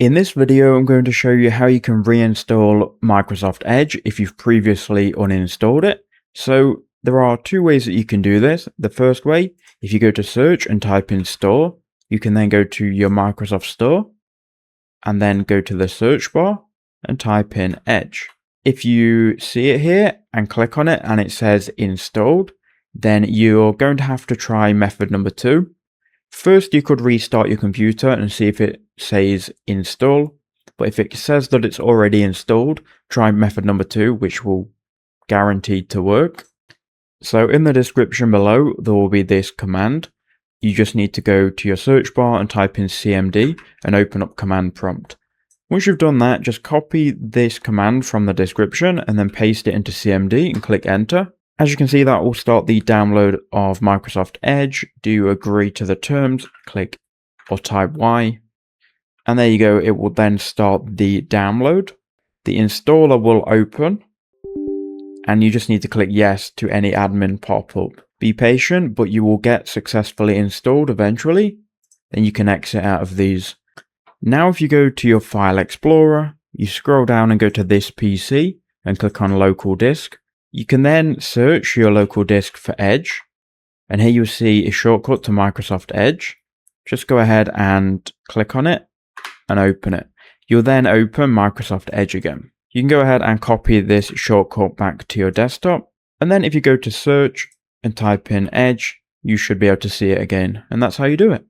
In this video, I'm going to show you how you can reinstall Microsoft Edge if you've previously uninstalled it. So there are two ways that you can do this. The first way, if you go to search and type in store, you can then go to your Microsoft Store and then go to the search bar and type in Edge. If you see it here and click on it and it says installed, then you're going to have to try method number 2. First, you could restart your computer and see if it says install, but if it says that it's already installed, try method number 2, which will guaranteed to work. So in the description below, there will be this command. You just need to go to your search bar and type in CMD and open up command prompt. Once you've done that, just copy this command from the description and then paste it into CMD and click enter. As you can see, that will start the download of Microsoft Edge. Do you agree to the terms? Click or type Y. And there you go, it will then start the download. The installer will open. And you just need to click yes to any admin pop-up. Be patient, but you will get successfully installed eventually. Then you can exit out of these. Now if you go to your File Explorer, you scroll down and go to this PC and click on local disk. You can then search your local disk for Edge, and here you'll see a shortcut to Microsoft Edge. Just go ahead and click on it and open it. You'll then open Microsoft Edge again. You can go ahead and copy this shortcut back to your desktop, and then if you go to search and type in Edge, you should be able to see it again, and that's how you do it.